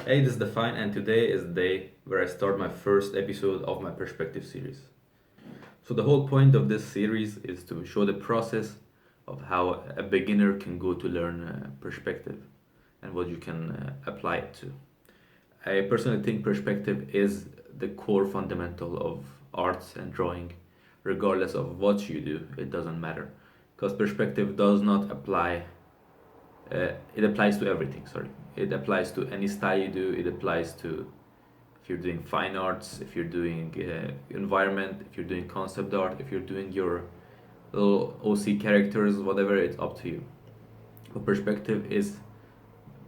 Hey, this is Define, and today is the day where I start my first episode of my perspective series. So, the whole point of this series is to show the process of how a beginner can go to learn perspective and what you can apply it to. I personally think perspective is the core fundamental of arts and drawing, regardless of what you do, it doesn't matter. Because perspective does not apply it applies to everything. Sorry, it applies to any style you do. It applies to if you're doing fine arts, if you're doing environment, if you're doing concept art, if you're doing your little OC characters, whatever. It's up to you. But perspective is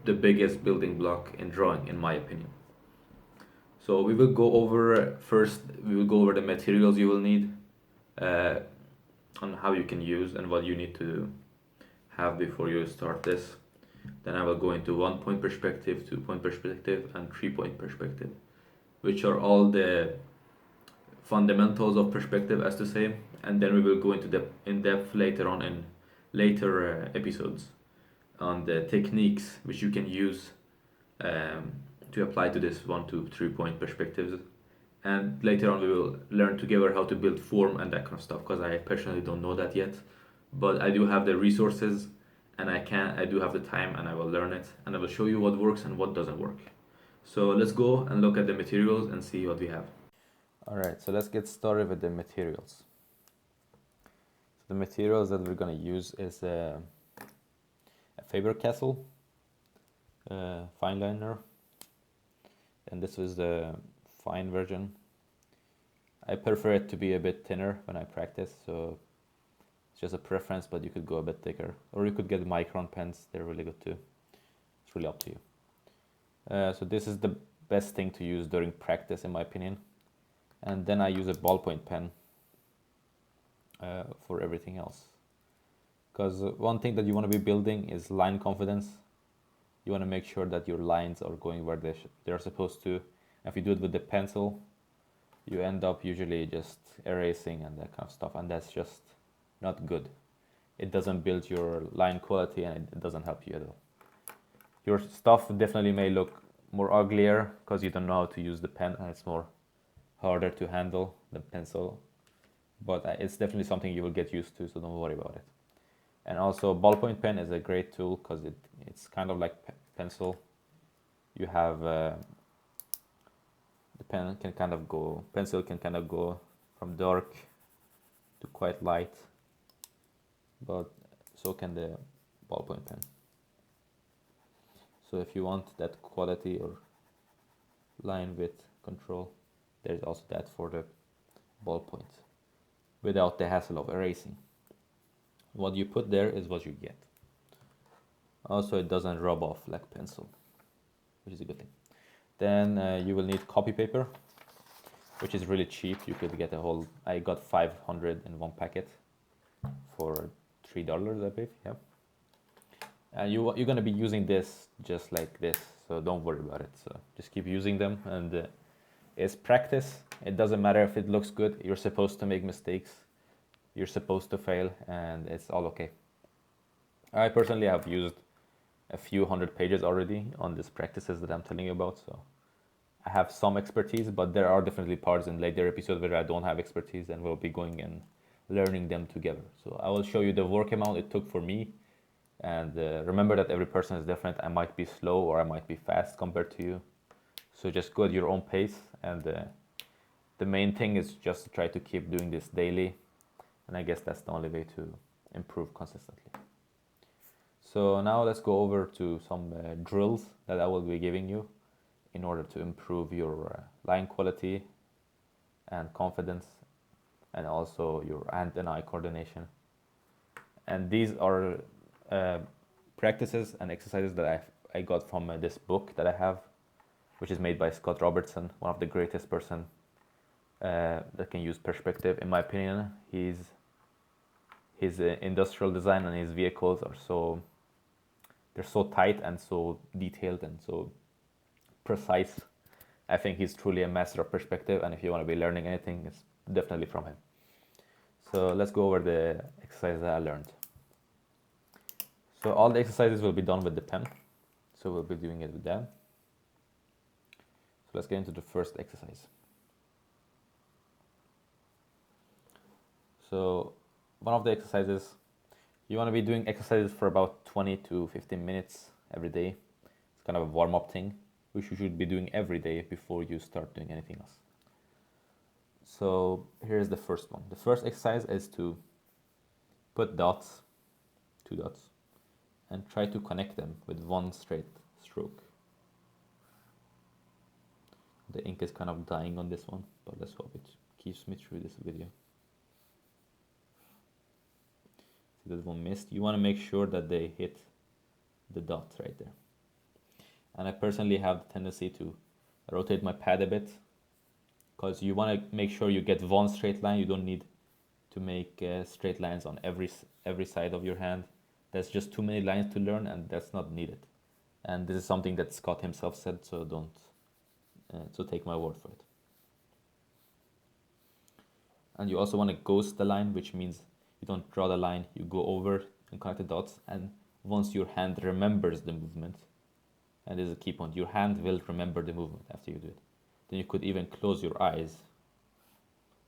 the biggest building block in drawing, in my opinion. So we will go over first. We will go over the materials you will need, uh, on how you can use and what you need to have before you start this. Then I will go into 1 point perspective, 2 point perspective, and 3 point perspective, which are all the fundamentals of perspective, as to say. And then we will go into the in depth later on in later episodes on the techniques which you can use um, to apply to this 1 to 3 point perspectives. And later on, we will learn together how to build form and that kind of stuff, because I personally don't know that yet. But I do have the resources, and I do have the time, and I will learn it, and I will show you what works and what doesn't work. So let's go and look at the materials and see what we have. All right, so let's get started with the materials. So the materials that we're gonna use is a Faber-Castell fine liner, and this is the fine version. I prefer it to be a bit thinner when I practice, so it's just a preference, but you could go a bit thicker. Or you could get micron pens, they're really good too. It's really up to you. So this is the best thing to use during practice, in my opinion. And then I use a ballpoint pen for everything else. Because one thing that you want to be building is line confidence. You want to make sure that your lines are going where they're supposed to. If you do it with the pencil, you end up usually just erasing and that kind of stuff, and that's just not good. It doesn't build your line quality, and it doesn't help you at all. Your stuff definitely may look more uglier because you don't know how to use the pen, and it's more harder to handle than pencil, but it's definitely something you will get used to, so don't worry about it. And also, ballpoint pen is a great tool because it's kind of like pencil. You have the pencil can kind of go from dark to quite light, but so can the ballpoint pen. So if you want that quality or line width control, there's also that for the ballpoint, without the hassle of erasing. What you put there is what you get. Also, it doesn't rub off like pencil, which is a good thing. Then you will need copy paper, which is really cheap. You could get I got 500 in one packet for $3, I believe. Yeah. And you're gonna be using this just like this, so don't worry about it. So just keep using them, and it's practice. It doesn't matter if it looks good. You're supposed to make mistakes. You're supposed to fail, and it's all okay. I personally have used a few hundred pages already on these practices that I'm telling you about, so I have some expertise, but there are definitely parts in later episodes where I don't have expertise, and we'll be going and learning them together. So I will show you the work amount it took for me, and remember that every person is different. I might be slow or I might be fast compared to you, so just go at your own pace, and the main thing is just to try to keep doing this daily, and I guess that's the only way to improve consistently. So now let's go over to some drills that I will be giving you in order to improve your line quality and confidence, and also your hand and eye coordination. And these are practices and exercises that I got from this book that I have, which is made by Scott Robertson, one of the greatest person that can use perspective, in my opinion. His industrial design and his vehicles are they're so tight and so detailed and so precise. I think he's truly a master of perspective, and if you want to be learning anything, it's definitely from him. So let's go over the exercises that I learned. So all the exercises will be done with the pen. So we'll be doing it with that. So let's get into the first exercise. So one of the exercises, you want to be doing exercises for about 20 to 15 minutes every day. It's kind of a warm-up thing, which you should be doing every day before you start doing anything else. So here's the first one. The first exercise is to put dots, 2 dots, and try to connect them with one straight stroke. The ink is kind of dying on this one, but let's hope it keeps me through this video. See that one missed? You want to make sure that they hit the dot right there. And I personally have the tendency to rotate my pad a bit, because you want to make sure you get one straight line. You don't need to make straight lines on every side of your hand. There's just too many lines to learn, and that's not needed. And this is something that Scott himself said, so don't so take my word for it. And you also want to ghost the line, which means you don't draw the line, you go over and connect the dots, and once your hand remembers the movement, and this is a key point, your hand will remember the movement after you do it. Then you could even close your eyes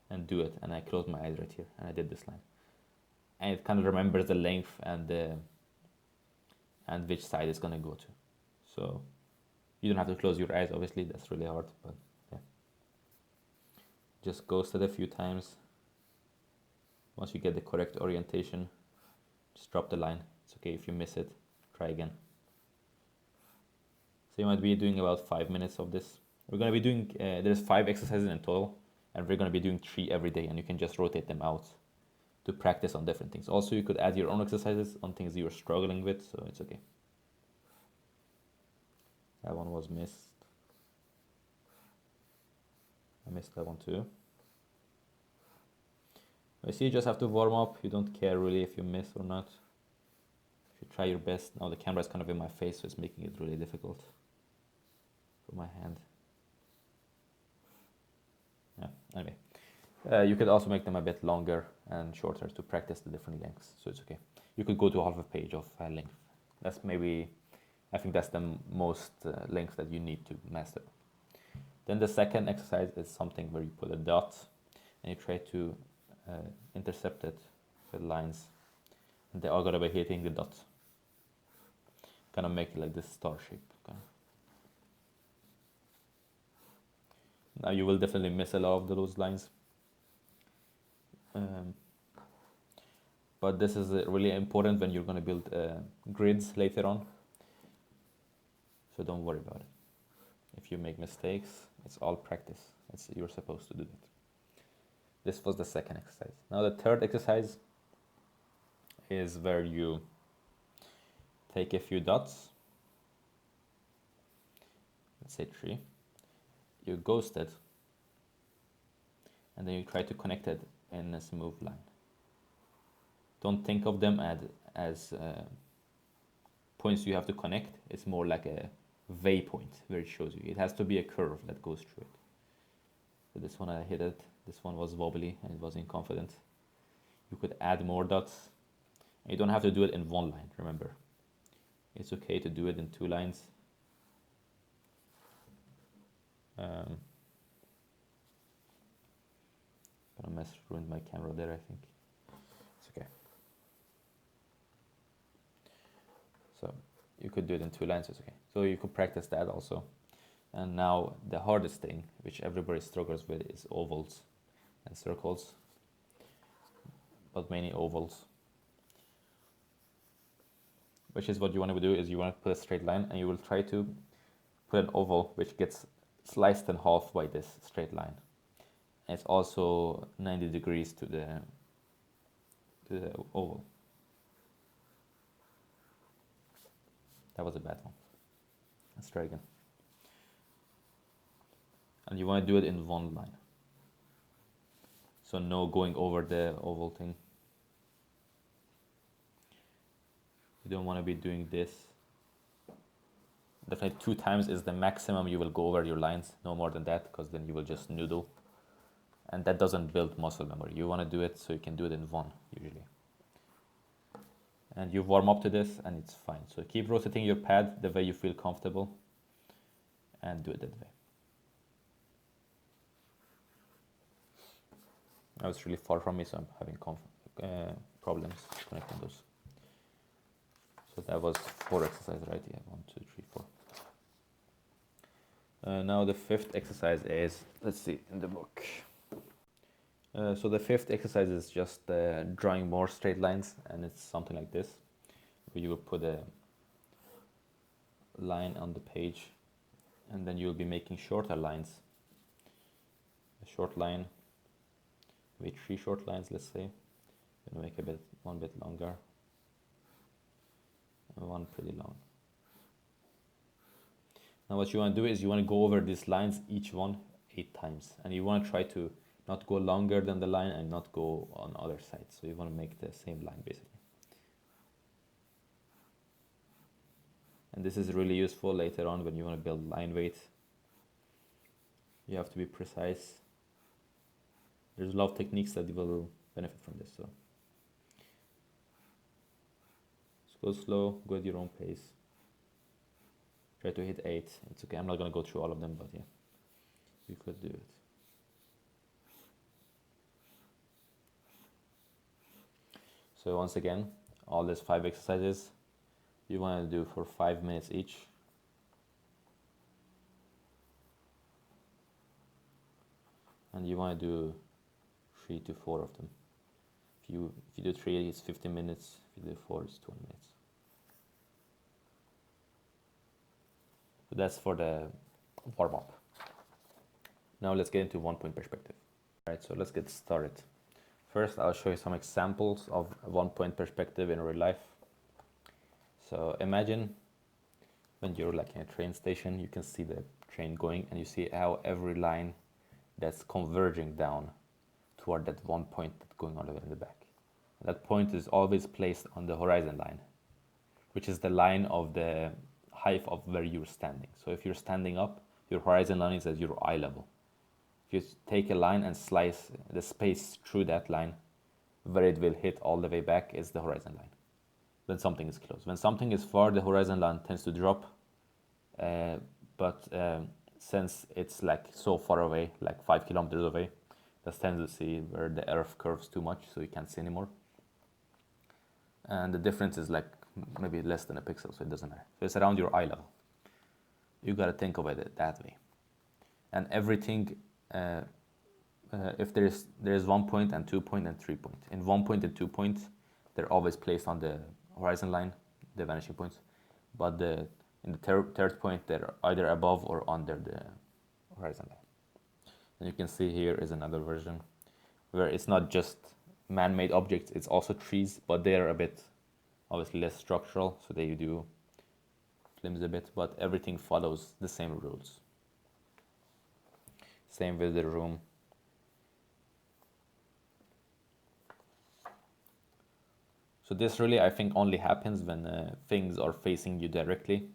and do it. And I closed my eyes right here and I did this line. And it kind of remembers the length and which side it's going to go to. So you don't have to close your eyes, obviously, that's really hard, but yeah. Just ghost it a few times. Once you get the correct orientation, just drop the line. It's okay if you miss it, try again. So you might be doing about 5 minutes of this. We're going to be doing, there's 5 exercises in total, and we're going to be doing 3 every day, and you can just rotate them out to practice on different things. Also, you could add your own exercises on things you're struggling with, so it's okay. That one was missed. I missed that one too. I see you just have to warm up. You don't care really if you miss or not. If you try your best. Now the camera is kind of in my face, so it's making it really difficult for my hand. Yeah, anyway. You could also make them a bit longer and shorter to practice the different lengths, so it's okay. You could go to half a page of length. That's maybe, I think that's the most length that you need to master. Then the second exercise is something where you put a dot and you try to intercept it with lines, and they are gonna be hitting the dot. Kind of make it like this star shape. Okay. Now you will definitely miss a lot of those lines. But this is really important when you're going to build grids later on. So don't worry about it. If you make mistakes, it's all practice. You're supposed to do that. This was the second exercise. Now the third exercise is where you take a few dots. Let's say 3. You ghost it, and then you try to connect it in a smooth line. Don't think of them as points you have to connect. It's more like a waypoint where it shows you. It has to be a curve that goes through it. So this one I hit it. This one was wobbly and it was inconfident. You could add more dots. You don't have to do it in one line, remember. It's okay to do it in 2 lines. Ruined my camera there, I think. It's okay. So you could do it in 2 lines, it's okay. So you could practice that also. And now the hardest thing, which everybody struggles with, is ovals and circles, but mainly ovals. Which is what you want to do, is you want to put a straight line, and you will try to put an oval which gets sliced in half by this straight line. And it's also 90 degrees to the oval. That was a bad one. Let's try again. And you want to do it in one line. So no going over the oval thing. You don't want to be doing this. Definitely 2 times is the maximum you will go over your lines, no more than that, because then you will just noodle. And that doesn't build muscle memory. You want to do it so you can do it in 1, usually. And you warm up to this and it's fine. So keep rotating your pad the way you feel comfortable and do it that way. Now it's really far from me, so I'm having problems connecting those. So that was 4 exercises, right? Yeah, 1, 2, 3, 4. Now the 5th exercise is, let's see in the book. So the 5th exercise is just drawing more straight lines, and it's something like this, where you will put a line on the page, and then you'll be making shorter lines. A short line, maybe 3 short lines, let's say. Gonna make one bit longer, and one pretty long. Now what you want to do is you want to go over these lines, each one 8 times, and you want to try to not go longer than the line and not go on other sides. So you want to make the same line basically. And this is really useful later on when you want to build line weight. You have to be precise. There's a lot of techniques that will benefit from this. So just go slow, go at your own pace. Try to hit 8. It's okay. I'm not going to go through all of them, but yeah, you could do it. So once again, all these 5 exercises you want to do for 5 minutes each. And you want to do 3 to 4 of them. If you do 3, it's 15 minutes. If you do 4, it's 20 minutes. So that's for the warm-up. Now let's get into 1-point perspective. All right, so let's get started. First, I'll show you some examples of 1-point perspective in real life. So imagine when you're like in a train station, you can see the train going, and you see how every line that's converging down toward that 1 point that's going all the way in the back. That point is always placed on the horizon line, which is the line of the height of where you're standing. So if you're standing up, your horizon line is at your eye level. If you take a line and slice the space through that line, where it will hit all the way back is the horizon line. Then something is close. When something is far, the horizon line tends to drop. But since it's like so far away, like 5 kilometers away, there's tendency where the earth curves too much, so you can't see anymore. And the difference is like maybe less than a pixel, so it doesn't matter. So it's around your eye level. You gotta think of it that way. And everything, if there's 1 point and 2 point and 3 point. In 1 point and 2 points, they're always placed on the horizon line, the vanishing points. But in the third point, they're either above or under the horizon line. And you can see here is another version where it's not just man-made objects, it's also trees, but they're a bit obviously less structural, so they do flimsy a bit, but everything follows the same rules. Same with the room. So this really, I think, only happens when things are facing you directly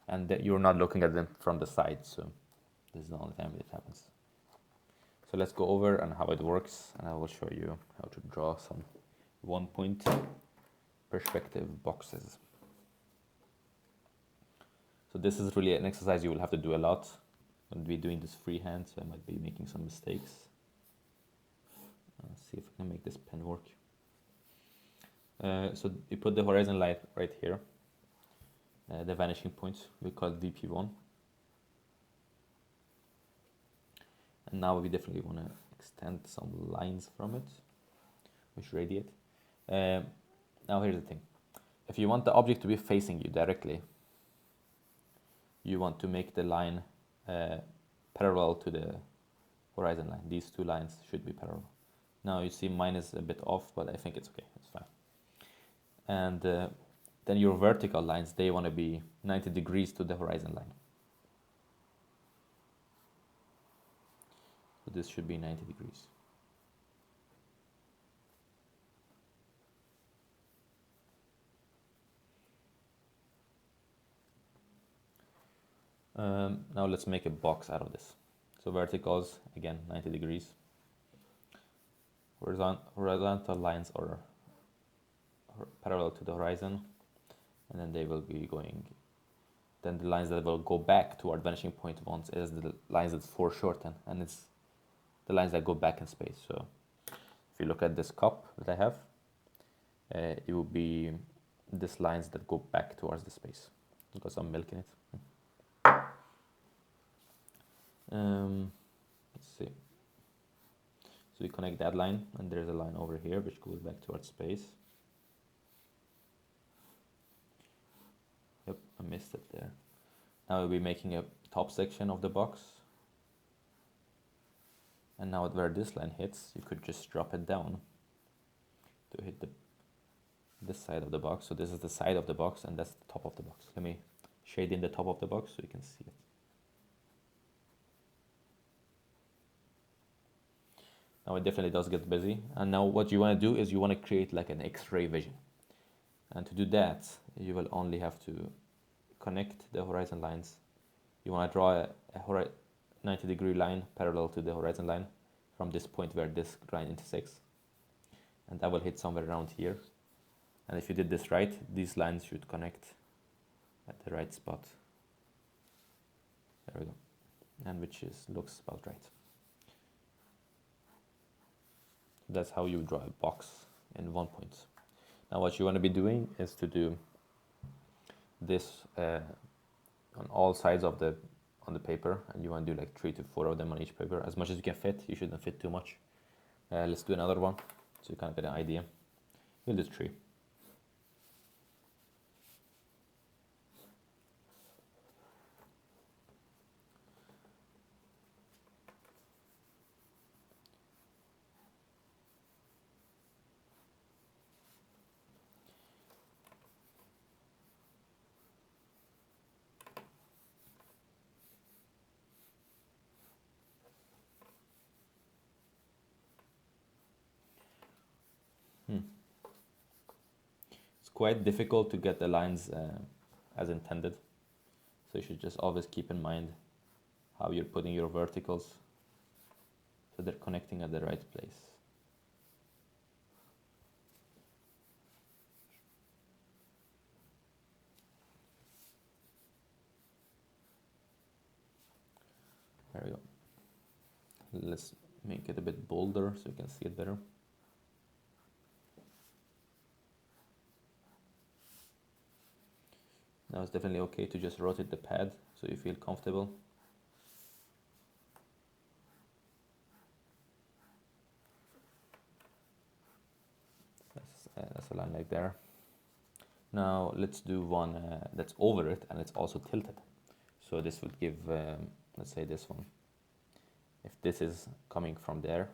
and that you're not looking at them from the side. So this is the only time it happens. So let's go over and how it works, and I will show you how to draw some 1-point perspective boxes. So this is really an exercise you will have to do a lot. I'm going to be doing this freehand, so I might be making some mistakes. Let's see if I can make this pen work. So you put the horizon line right here, the vanishing point, we call it VP1. And now we definitely want to extend some lines from it, which radiate. Now here's the thing. If you want the object to be facing you directly, you want to make the line parallel to the horizon line. These 2 lines should be parallel. Now you see mine is a bit off, but I think it's okay, it's fine. And then your vertical lines, they want to be 90 degrees to the horizon line. So this should be 90 degrees. Now let's make a box out of this. So verticals, again, 90 degrees. Horizontal lines are parallel to the horizon, and then they will be going, then the lines that will go back toward vanishing point once is the lines that foreshorten, and it's the lines that go back in space. So if you look at this cup that I have, it will be these lines that go back towards the space. It's got some milk in it. Let's see. So we connect that line, and there's a line over here which goes back towards space. Yep, I missed it there. Now we'll be making a top section of the box. And now where this line hits, you could just drop it down to hit this side of the box. So this is the side of the box, and that's the top of the box. Let me shade in the top of the box so you can see it. Now it definitely does get busy. And now what you want to do is you want to create like an X-ray vision. And to do that, you will only have to connect the horizon lines. You want to draw a 90-degree line parallel to the horizon line from this point where this line intersects. And that will hit somewhere around here. And if you did this right, these lines should connect at the right spot. There we go. And which looks about right. That's how you draw a box in 1 point. Now what you want to be doing is to do this on all sides of on the paper, and you want to do like 3 to 4 of them on each paper, as much as you can fit. You shouldn't fit too much. Let's do another one so you kind of get an idea. We'll do 3. It's quite difficult to get the lines as intended, so you should just always keep in mind how you're putting your verticals so they're connecting at the right place. There we go. Let's make it a bit bolder so you can see it better. Now it's definitely okay to just rotate the pad so you feel comfortable. That's a line like there. Now let's do one that's over it and it's also tilted. So this would give, let's say this one. If this is coming from there,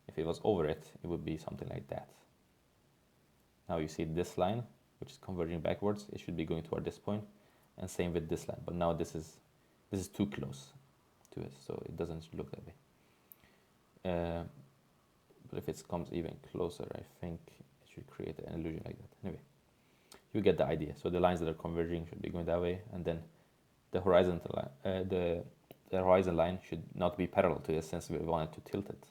if it was over it, it would be something like that. Now you see this line, which is converging backwards, it should be going toward this point, and same with this line. But now this is too close to it, so it doesn't look that way. But if it comes even closer, I think it should create an illusion like that. Anyway, you get the idea. So the lines that are converging should be going that way, and then the horizontal line, the horizon line should not be parallel to this since we wanted to tilt it.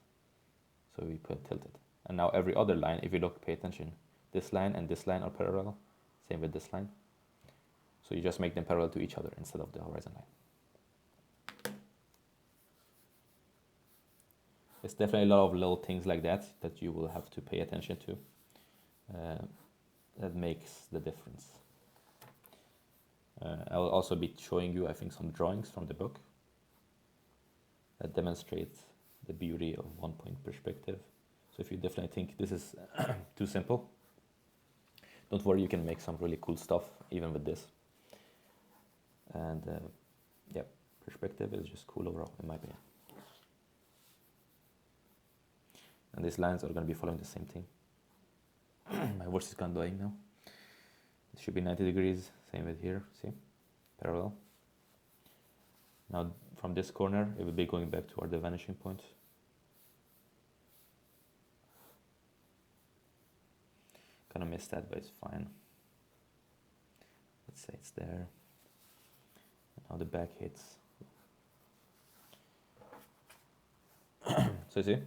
So we put tilted. And now every other line, if you look, pay attention, this line and this line are parallel. Same with this line. So you just make them parallel to each other instead of the horizon line. There's definitely a lot of little things like that that you will have to pay attention to. That makes the difference. I will also be showing you, I think, some drawings from the book that demonstrate the beauty of 1 point perspective. So if you definitely think this is too simple, don't worry, you can make some really cool stuff even with this. And yeah, perspective is just cool overall, in my opinion. And these lines are going to be following the same thing. My voice is kind of dying now. It should be 90 degrees, same with here, see? Parallel. Now from this corner, it will be going back toward the vanishing point. Kind of missed that, but it's fine. Let's say it's there. Now the back hits. So you see,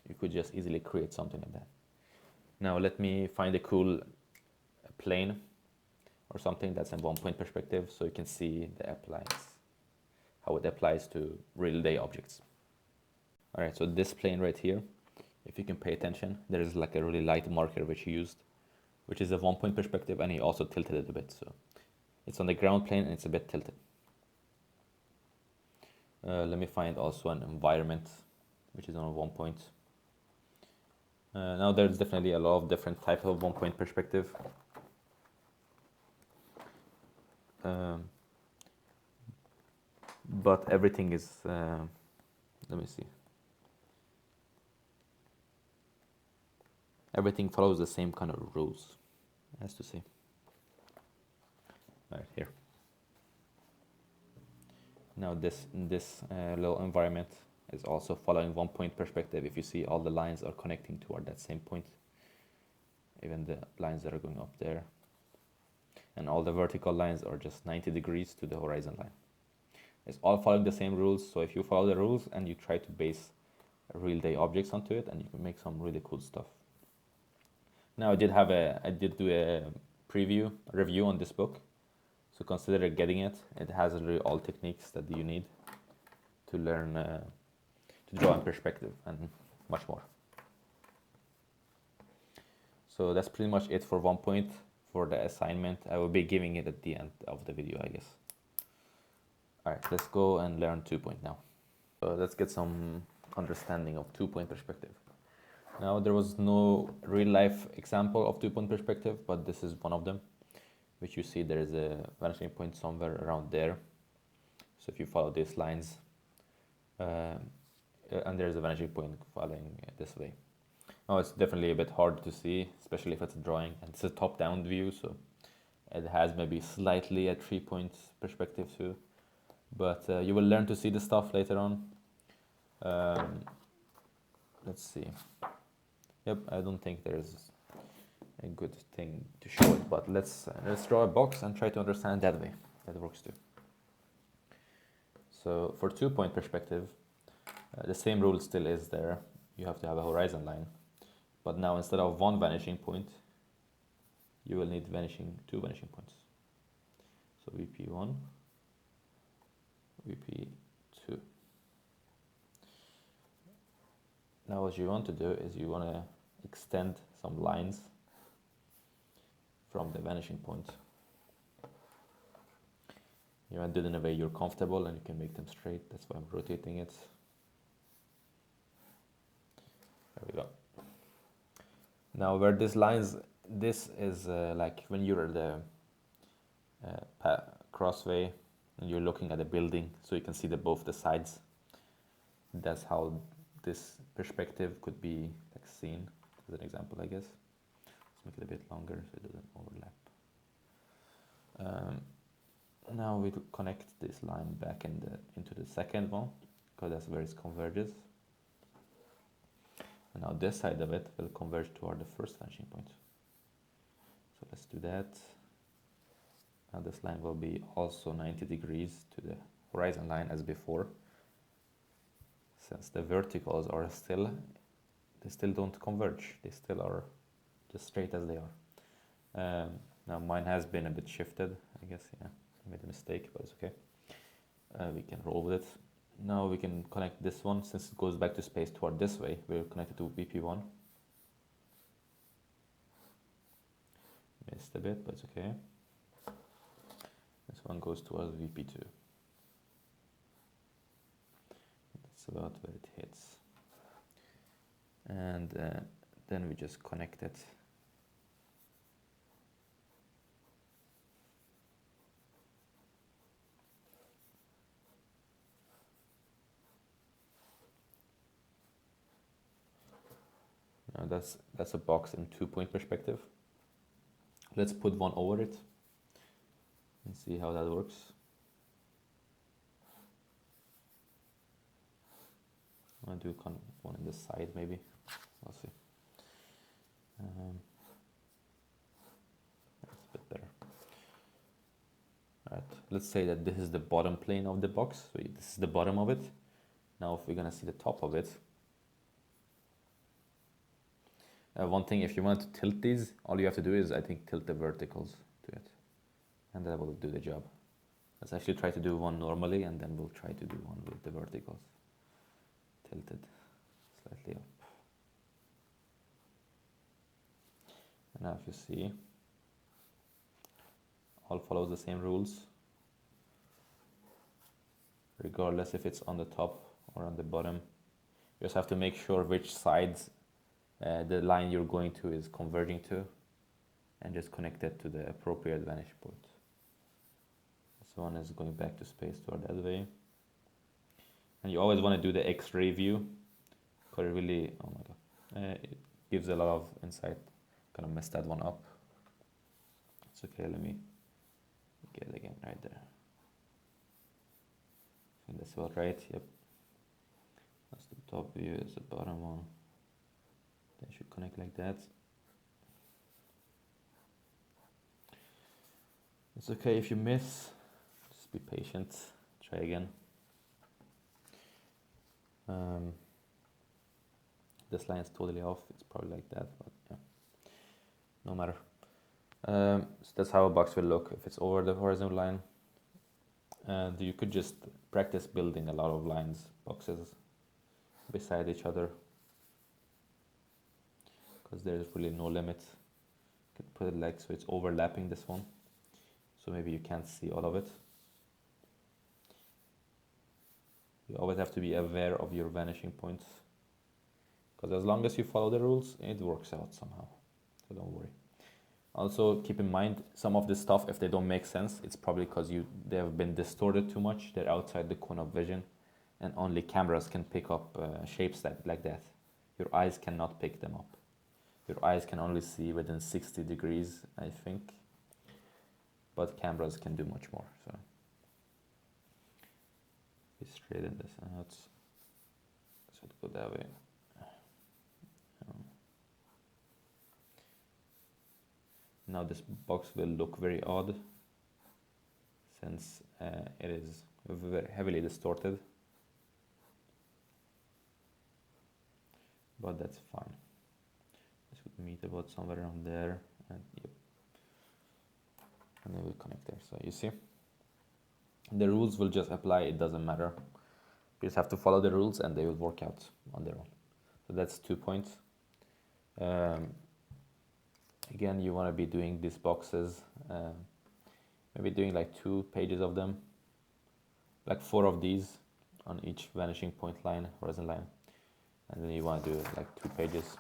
you could just easily create something like that. Now let me find a cool plane or something that's in 1 point perspective so you can see how it applies to real day objects. All right, so this plane right here if you can pay attention, there is like a really light marker which he used, which is a 1 point perspective, and he also tilted it a bit. So it's on the ground plane and it's a bit tilted. Let me find also an environment which is on 1 point. Now there's definitely a lot of different type of 1 point perspective. But everything is, let me see. Everything follows the same kind of rules, as to say. Right here. Now this little environment is also following 1 point perspective. If you see, all the lines are connecting toward that same point, even the lines that are going up there, and all the vertical lines are just 90 degrees to the horizon line. It's all following the same rules. So if you follow the rules and you try to base real day objects onto it, and you can make some really cool stuff. Now I did do a review on this book, so consider getting it. It has really all techniques that you need to learn to draw in perspective and much more. So that's pretty much it for 1 point. For the assignment, I will be giving it at the end of the video, I guess. All right, let's go and learn 2 point now. So let's get some understanding of 2 point perspective. Now, there was no real life example of 2 point perspective, but this is one of them, which you see there is a vanishing point somewhere around there. So if you follow these lines, and there's a vanishing point following this way. Now it's definitely a bit hard to see, especially if it's a drawing, and it's a top-down view, so it has maybe slightly a 3 point perspective too. But you will learn to see the stuff later on. Let's see. Yep, I don't think there's a good thing to show it, but let's draw a box and try to understand that way. That works too. So for 2 point perspective, the same rule still is there. You have to have a horizon line, but now instead of one vanishing point, you will need two vanishing points. So VP1, VP2. Now what you want to do is you want to extend some lines from the vanishing point. You want to do it in a way you're comfortable and you can make them straight. That's why I'm rotating it. There we go. Now where these lines, this is like when you're at the crossway and you're looking at a building, so you can see both the sides. That's how this perspective could be like seen, as an example, I guess. Let's make it a bit longer so it doesn't overlap. Now we connect this line back into the second one, because that's where it converges. And now this side of it will converge toward the first vanishing point. So let's do that. Now this line will be also 90 degrees to the horizon line as before. Since the verticals are they still don't converge. They still are just straight as they are. Now mine has been a bit shifted, I guess, yeah. I made a mistake, but it's okay. We can roll with it. Now we can connect this one, since it goes back to space toward this way. We'll connect it to VP1. Missed a bit, but it's okay. This one goes towards VP2. That's about where it hits. And then we just connect it. Now that's a box in 2-point perspective. Let's put one over it and see how that works. I'll do one in the side maybe. We'll see. That's a bit better. Alright, let's say that this is the bottom plane of the box. So this is the bottom of it. Now if we're gonna see the top of it, one thing, if you want to tilt these, all you have to do is, I think, tilt the verticals to it, and that will do the job. Let's actually try to do one normally, and then we'll try to do one with the verticals tilted slightly up. And now if you see, all follows the same rules, regardless if it's on the top or on the bottom. You just have to make sure which sides the line you're going to is converging to, and just connect it to the appropriate vantage point. This one is going back to space toward that way. And you always want to do the X-ray view, because it really, oh my god, it gives a lot of insight. Kind of messed that one up. It's okay, let me get it again right there. I think that's about right, yep. That's the top view, it's the bottom one. They should connect like that. It's okay if you miss, just be patient, try again. This line is totally off, it's probably like that, but yeah, no matter. So that's how a box will look if it's over the horizontal line. And you could just practice building a lot of lines, boxes beside each other, because there's really no limit. You could put it like so it's overlapping this one, so maybe you can't see all of it. You always have to be aware of your vanishing points, because as long as you follow the rules, it works out somehow, so don't worry. Also keep in mind, some of this stuff, if they don't make sense, it's probably because they have been distorted too much. They're outside the cone of vision, and only cameras can pick up shapes like that. Your eyes cannot pick them up. Your eyes can only see within 60 degrees, I think, but cameras can do much more. So be straight in this out, so it go that way. Now this box will look very odd, since it is very heavily distorted, but that's fine. This would meet about somewhere around there, and yep, and they will connect there. So you see, the rules will just apply, it doesn't matter. You just have to follow the rules and they will work out on their own. So that's 2 points. Again, you want to be doing these boxes, maybe doing like 2 pages of them, like 4 of these on each vanishing point line, horizon line, and then you want to do like 2 pages.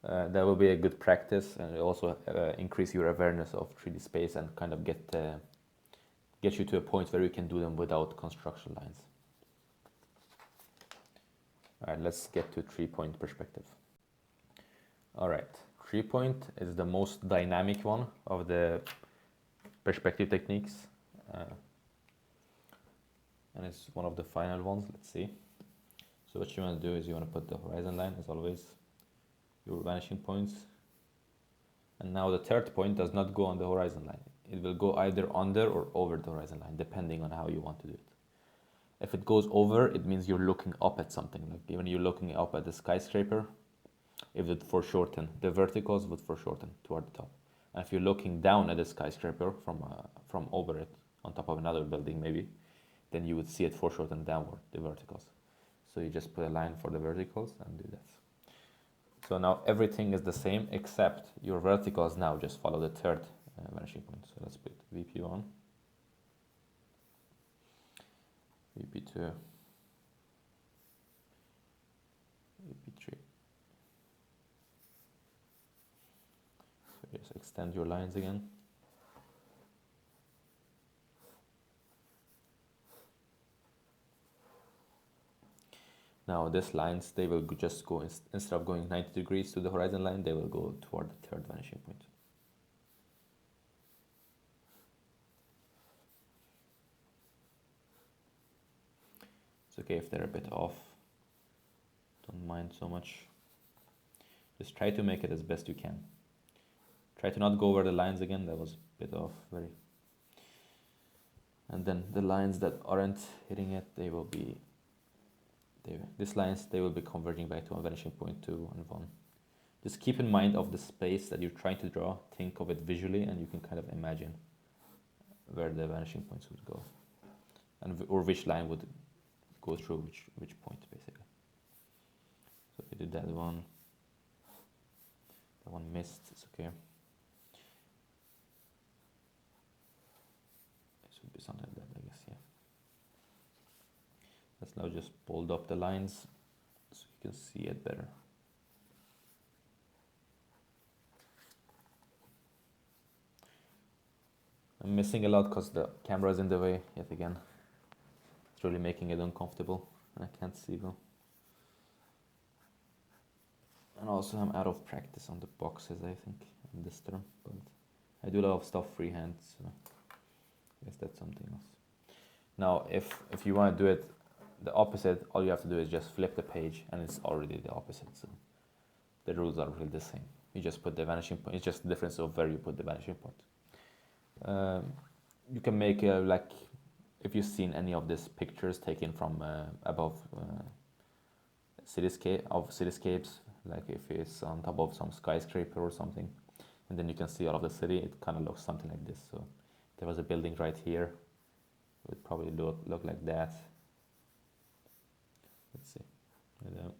That will be a good practice, and it also increase your awareness of 3D space and kind of get you to a point where you can do them without construction lines. All right, let's get to 3-point perspective. All right, 3-point is the most dynamic one of the perspective techniques, and it's one of the final ones. Let's see. So what you want to do is you want to put the horizon line, as always, your vanishing points, and now the 3rd point does not go on the horizon line. It will go either under or over the horizon line, depending on how you want to do it. If it goes over, it means you're looking up at something. Like when you're looking up at the skyscraper, if it foreshorten, the verticals would foreshorten toward the top. And if you're looking down at the skyscraper from over it, on top of another building maybe, then you would see it foreshorten downward, the verticals. So you just put a line for the verticals and do that. So now everything is the same except your verticals now just follow the 3rd vanishing point. So let's put VP1, VP2, VP3. So just extend your lines again. Now these lines, they will just go, instead of going 90 degrees to the horizon line, they will go toward the 3rd vanishing point. It's okay if they're a bit off, don't mind so much. Just try to make it as best you can. Try to not go over the lines again, that was a bit off, very. And then the lines that aren't hitting it, they will be, these lines, they will be converging back to a vanishing point 2 and 1. Just keep in mind of the space that you're trying to draw, think of it visually, and you can kind of imagine where the vanishing points would go, and or which line would go through which point, basically. So we did that one. That one missed, it's okay. This would be something like that, I guess, yeah. Let's now just bold up the lines so you can see it better. I'm missing a lot because the camera is in the way yet again. It's really making it uncomfortable and I can't see well. And also I'm out of practice on the boxes, I think, in this term, but I do a lot of stuff freehand, so I guess that's something else. Now, if you want to do it the opposite, all you have to do is just flip the page and it's already the opposite, so the rules are really the same. You just put the vanishing point, it's just the difference of where you put the vanishing point. You can make like, if you've seen any of these pictures taken from above cityscapes, like if it's on top of some skyscraper or something, and then you can see all of the city, it kind of looks something like this. So if there was a building right here, it would probably look like that. Let's see. That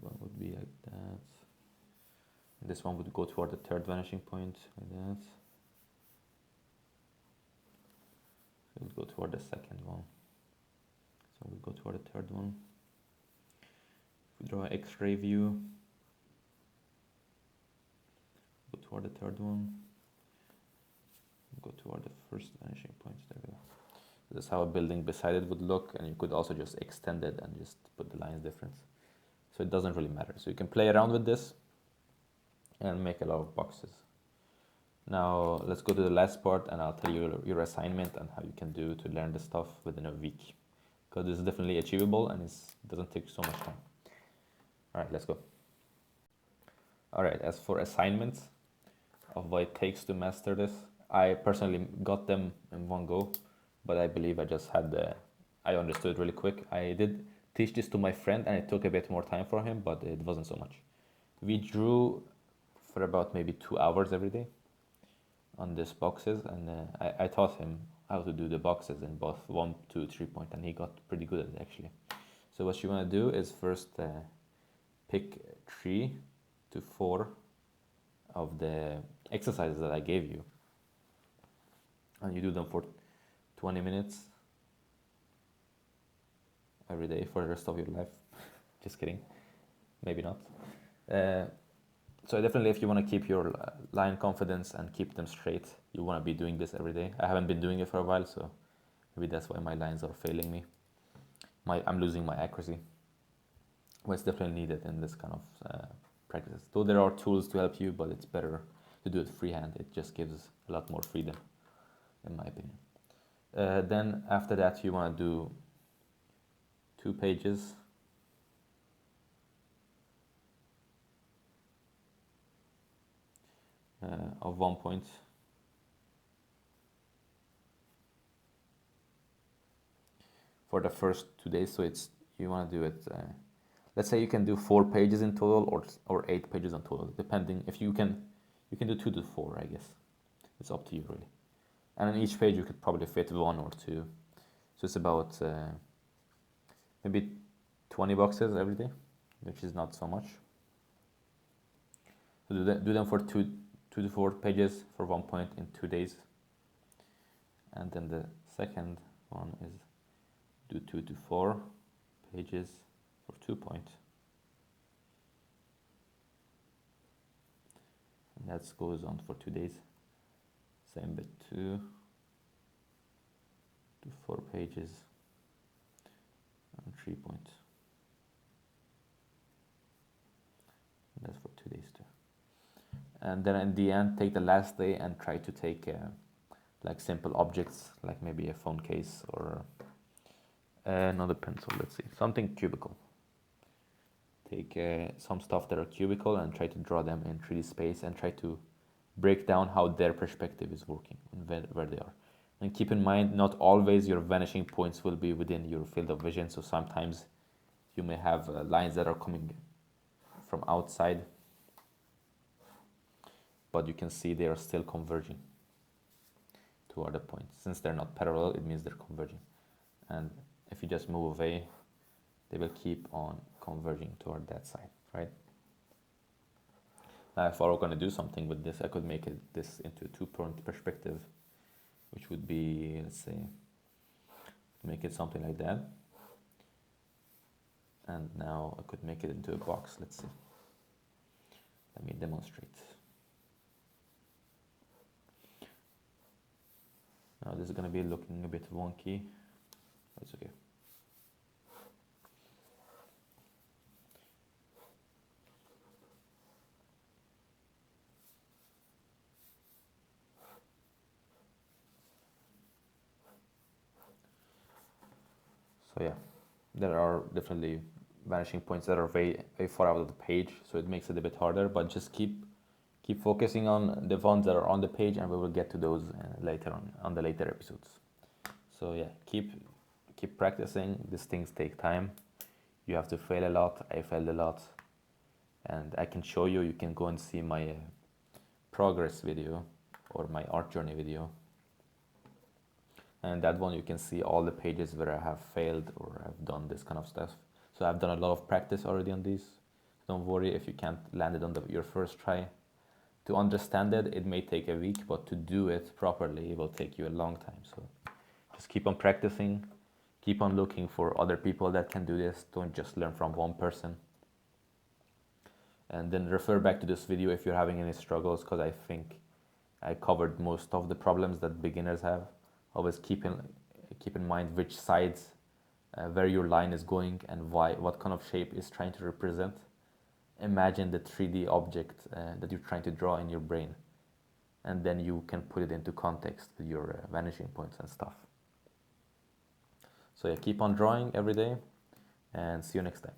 one would be like that. And this one would go toward the third vanishing point, like that. It would go toward the second one. So we'll go toward the third one. If we draw an X-ray view, go toward the third one. Go toward the first vanishing point. There we go. This is how a building beside it would look, and you could also just extend it and just put the lines different. So it doesn't really matter. So you can play around with this and make a lot of boxes. Now let's go to the last part and I'll tell you your assignment and how you can do to learn the stuff within a week. Because this is definitely achievable and it doesn't take so much time. Alright, let's go. Alright, as for assignments of what it takes to master this, I personally got them in one go, but I believe I just had I understood really quick. I did teach this to my friend and it took a bit more time for him, but it wasn't so much. We drew for about maybe 2 hours every day on these boxes, and I taught him how to do the boxes in both 1, 2, 3 point, and he got pretty good at it actually. So what you want to do is first pick 3 to 4 of the exercises that I gave you, and you do them for 20 minutes every day for the rest of your life. Just kidding, maybe not. So definitely, if you want to keep your line confidence and keep them straight, you want to be doing this every day. I haven't been doing it for a while, so maybe that's why my lines are failing me. I'm losing my accuracy. Well, it's definitely needed in this kind of practice. Though there are tools to help you, but it's better to do it freehand. It just gives a lot more freedom, in my opinion. Then after that, you want to do 2 pages of 1 point. For the first 2 days, so you want to do it. Let's say you can do 4 pages in total, or 8 pages in total, depending. If you can do 2 to 4, I guess. It's up to you really. And on each page you could probably fit 1 or 2. So it's about maybe 20 boxes every day, which is not so much. So do them for 2 to 4 pages for 1 point in 2 days. And then the second one is do 2 to 4 pages for 2 point. And that goes on for 2 days. Same bit, 2 to 4 pages and 3 point. And that's for 2 days too. And then in the end, take the last day and try to take like simple objects, like maybe a phone case or another pencil. Let's see, something cubical. Take some stuff that are cubical and try to draw them in 3D space and try to break down how their perspective is working and where they are. And keep in mind, not always your vanishing points will be within your field of vision. So sometimes you may have lines that are coming from outside, but you can see they are still converging toward the point. Since they're not parallel, it means they're converging. And if you just move away, they will keep on converging toward that side, right? Now, if I were going to do something with this, I could make this into a two-point perspective, which would be, let's say, make it something like that. And now I could make it into a box. Let's see. Let me demonstrate. Now this is going to be looking a bit wonky. That's okay. So yeah, there are definitely vanishing points that are very, very far out of the page, so it makes it a bit harder, but just keep focusing on the ones that are on the page, and we will get to those later on the later episodes. So yeah, keep practicing. These things take time. You have to fail a lot. I failed a lot, and I can show you. You can go and see my progress video or my art journey video, and that one you can see all the pages where I have failed or have done this kind of stuff. So I've done a lot of practice already on these. Don't worry if you can't land it on your first try. To understand it, it may take a week, but to do it properly, it will take you a long time. So just keep on practicing, keep on looking for other people that can do this. Don't just learn from one person. And then refer back to this video if you're having any struggles, because I think I covered most of the problems that beginners have. Always keep in mind which sides, where your line is going, and what kind of shape is trying to represent. Imagine the 3D object that you're trying to draw in your brain, and then you can put it into context with your vanishing points and stuff. So yeah, keep on drawing every day, and see you next time.